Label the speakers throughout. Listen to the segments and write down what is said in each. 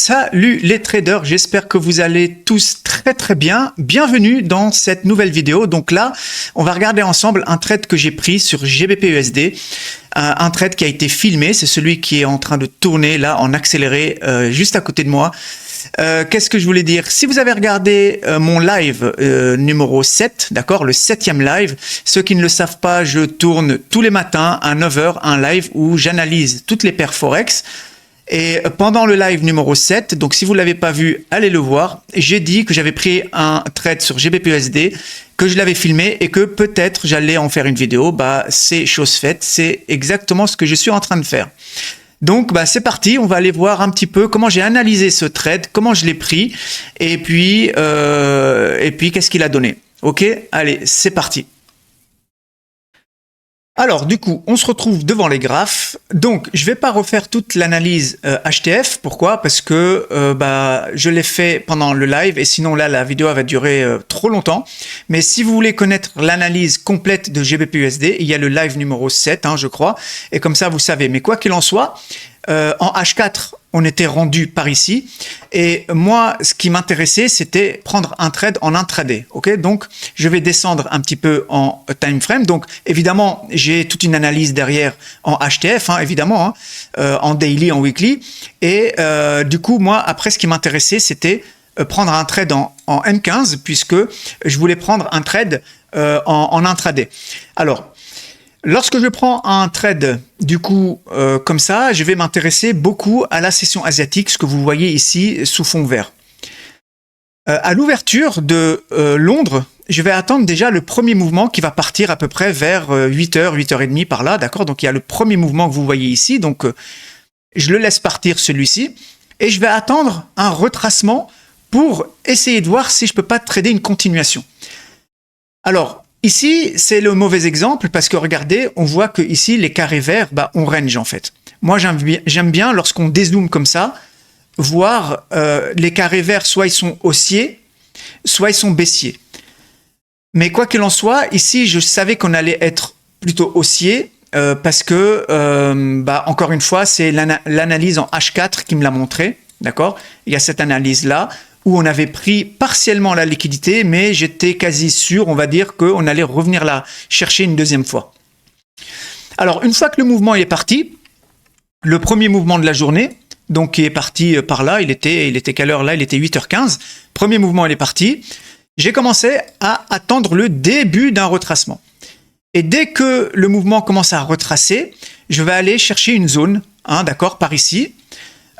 Speaker 1: Salut les traders, j'espère que vous allez tous très bien. Bienvenue dans cette nouvelle vidéo. Donc là, on va regarder ensemble un trade que j'ai pris sur GBP/USD. Un trade qui a été filmé, c'est celui qui est en train de tourner là en accéléré juste à côté de moi. Qu'est-ce que je voulais dire? Si vous avez regardé mon live numéro 7, d'accord, le 7e live, ceux qui ne le savent pas, je tourne tous les matins à 9 h un live où j'analyse toutes les paires Forex. Et pendant le live numéro 7, donc si vous ne l'avez pas vu, allez le voir, j'ai dit que j'avais pris un trade sur GBP/USD, que je l'avais filmé et que peut-être j'allais en faire une vidéo. Bah, c'est chose faite, c'est exactement ce que je suis en train de faire. Donc bah, c'est parti, on va aller voir un petit peu comment j'ai analysé ce trade, comment je l'ai pris et puis qu'est-ce qu'il a donné. Ok, allez, c'est parti. Alors, du coup, on se retrouve devant les graphes. Donc, je ne vais pas refaire toute l'analyse HTF. Pourquoi? Parce que je l'ai fait pendant le live et sinon, là, la vidéo va durer trop longtemps. Mais si vous voulez connaître l'analyse complète de GBP/USD, il y a le live numéro 7, je crois. Et comme ça, vous savez. Mais quoi qu'il en soit, en H4, on était rendu par ici. Et moi, ce qui m'intéressait, c'était prendre un trade en intraday. Ok, donc, je vais descendre un petit peu en time frame. Donc, évidemment, j'ai toute une analyse derrière en HTF, évidemment, en daily, en weekly. Et du coup, moi, après, ce qui m'intéressait, c'était prendre un trade en M15, puisque je voulais prendre un trade en intraday. Alors, lorsque je prends un trade, du coup, comme ça, je vais m'intéresser beaucoup à la session asiatique, ce que vous voyez ici sous fond vert. À l'ouverture de Londres, je vais attendre déjà le premier mouvement qui va partir à peu près vers 8h, 8h30 par là, d'accord? Donc, il y a le premier mouvement que vous voyez ici, donc je le laisse partir celui-ci, et je vais attendre un retracement pour essayer de voir si je peux pas trader une continuation. Alors, ici, c'est le mauvais exemple parce que regardez, on voit que ici les carrés verts, on range en fait. Moi, j'aime bien lorsqu'on dézoome comme ça, voir les carrés verts, soit ils sont haussiers, soit ils sont baissiers. Mais quoi qu'il en soit, ici, je savais qu'on allait être plutôt haussier parce que, encore une fois, c'est l'analyse en H4 qui me l'a montré, d'accord? Il y a cette analyse-là, où on avait pris partiellement la liquidité, mais j'étais quasi sûr, on va dire, qu'on allait revenir là chercher une deuxième fois. Alors, une fois que le mouvement est parti, le premier mouvement de la journée, donc qui est parti par là, il était quelle heure là? Il était 8h15. Premier mouvement, il est parti. J'ai commencé à attendre le début d'un retracement. Et dès que le mouvement commence à retracer, je vais aller chercher une zone, d'accord, par ici,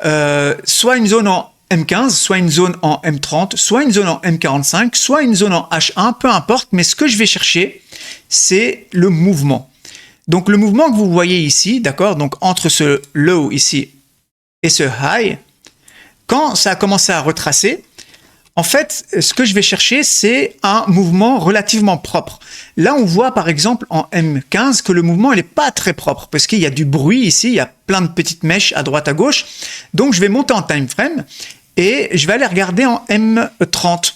Speaker 1: soit une zone en M15, soit une zone en M30, soit une zone en M45, soit une zone en H1, peu importe, mais ce que je vais chercher, c'est le mouvement. Donc le mouvement que vous voyez ici, d'accord, donc entre ce low ici et ce high, quand ça a commencé à retracer, en fait, ce que je vais chercher, c'est un mouvement relativement propre. Là, on voit par exemple en M15 que le mouvement n'est pas très propre parce qu'il y a du bruit ici, il y a plein de petites mèches à droite à gauche. Donc, je vais monter en time frame et je vais aller regarder en M30.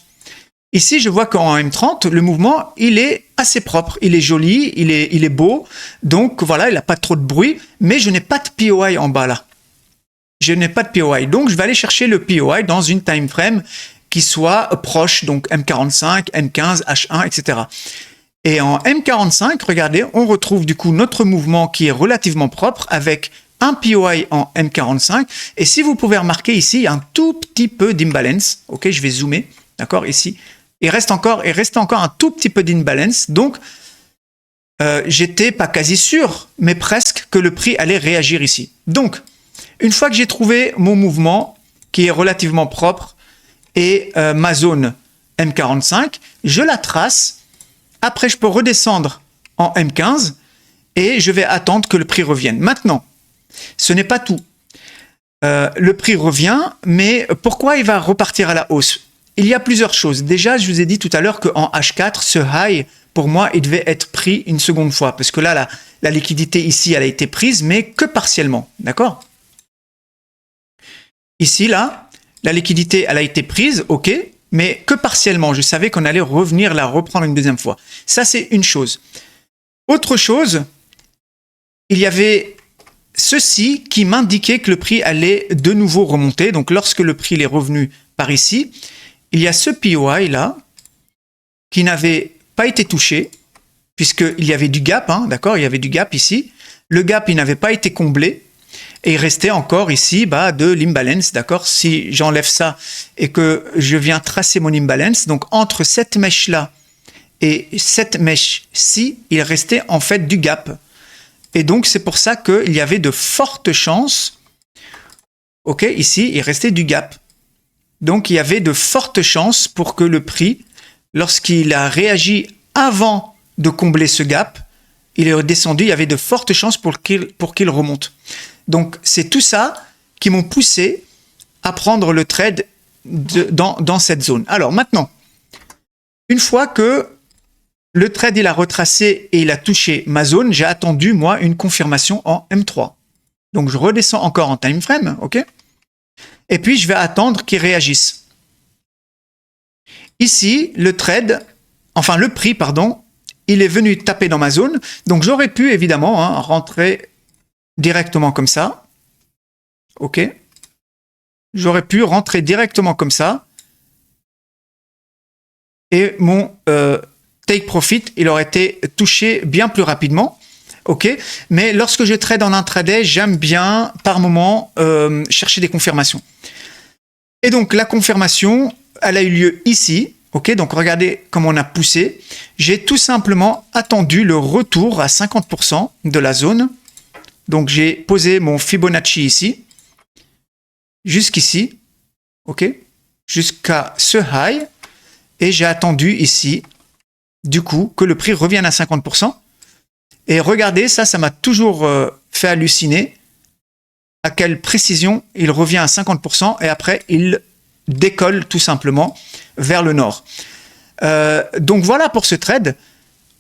Speaker 1: Ici, je vois qu'en M30, le mouvement, il est assez propre, il est joli, il est beau. Donc, voilà, il n'a pas trop de bruit, mais je n'ai pas de POI en bas là. Je n'ai pas de POI. Donc, je vais aller chercher le POI dans une time frame qui soit proche, donc M45, M15, H1, etc. Et en M45, regardez, on retrouve du coup notre mouvement qui est relativement propre avec un POI en M45. Et si vous pouvez remarquer ici, il y a un tout petit peu d'imbalance. Ok, je vais zoomer, d'accord, ici. Il reste encore un tout petit peu d'imbalance. Donc, j'étais pas quasi sûr, mais presque que le prix allait réagir ici. Donc, une fois que j'ai trouvé mon mouvement qui est relativement propre, et ma zone M45, je la trace. Après, je peux redescendre en M15 et je vais attendre que le prix revienne. Maintenant, ce n'est pas tout. Le prix revient, mais pourquoi il va repartir à la hausse? Il y a plusieurs choses. Déjà, je vous ai dit tout à l'heure qu'en H4, ce high, pour moi, il devait être pris une seconde fois. Parce que là, la liquidité ici, elle a été prise, mais que partiellement. D'accord? Ici, là, la liquidité, elle a été prise, ok, mais que partiellement. Je savais qu'on allait revenir la reprendre une deuxième fois. Ça, c'est une chose. Autre chose, il y avait ceci qui m'indiquait que le prix allait de nouveau remonter. Donc, lorsque le prix est revenu par ici, il y a ce POI là qui n'avait pas été touché puisqu'il y avait du gap, hein, d'accord? Il y avait du gap ici. Le gap, il n'avait pas été comblé et il restait encore ici de l'imbalance, d'accord? Si j'enlève ça et que je viens tracer mon imbalance, donc entre cette mèche là et cette mèche-ci, il restait en fait du gap. Et donc, c'est pour ça qu'il y avait de fortes chances. OK, ici, il restait du gap. Donc, il y avait de fortes chances pour que le prix, lorsqu'il a réagi avant de combler ce gap, il est redescendu, il y avait de fortes chances pour qu'il remonte. Donc, c'est tout ça qui m'ont poussé à prendre le trade dans cette zone. Alors, maintenant, une fois que le trade, il a retracé et il a touché ma zone, j'ai attendu, moi, une confirmation en M3. Donc, je redescends encore en time frame, OK? Et puis, je vais attendre qu'il réagisse. Ici, le prix, il est venu taper dans ma zone. Donc, j'aurais pu, évidemment, rentrer directement comme ça. OK? J'aurais pu rentrer directement comme ça. Et mon take profit, il aurait été touché bien plus rapidement. OK? Mais lorsque je trade en intraday, j'aime bien, par moment, chercher des confirmations. Et donc, la confirmation, elle a eu lieu ici. OK? Donc, regardez comment on a poussé. J'ai tout simplement attendu le retour à 50% de la zone. Donc, j'ai posé mon Fibonacci ici, jusqu'ici. OK? Jusqu'à ce high. Et j'ai attendu ici, du coup, que le prix revienne à 50%. Et regardez, ça m'a toujours fait halluciner à quelle précision il revient à 50% et après, il décolle tout simplement vers le nord. Donc voilà pour ce trade.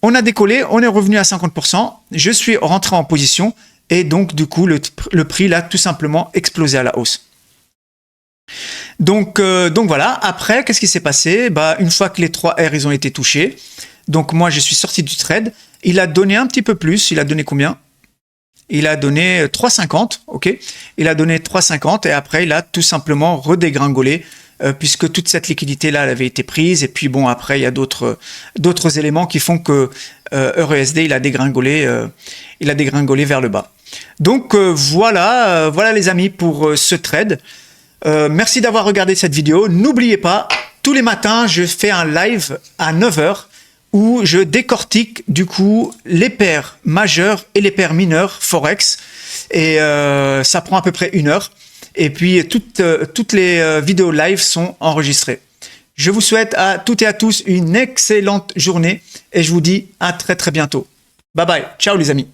Speaker 1: On a décollé, on est revenu à 50%. Je suis rentré en position et donc, du coup, le prix l'a tout simplement explosé à la hausse. Donc voilà, après, qu'est-ce qui s'est passé? Une fois que les 3 R ils ont été touchés, donc moi je suis sorti du trade, il a donné un petit peu plus, il a donné combien? Il a donné 3,50, ok? Il a donné 3,50 et après il a tout simplement redégringolé puisque toute cette liquidité là elle avait été prise et puis bon après il y a d'autres éléments qui font que EURUSD il a dégringolé vers le bas. Donc voilà les amis pour ce trade. Merci d'avoir regardé cette vidéo. N'oubliez pas, tous les matins, je fais un live à 9 h où je décortique du coup les paires majeures et les paires mineures Forex. Et ça prend à peu près 1 heure. Et puis, toutes les vidéos live sont enregistrées. Je vous souhaite à toutes et à tous une excellente journée et je vous dis à très très bientôt. Bye bye. Ciao les amis.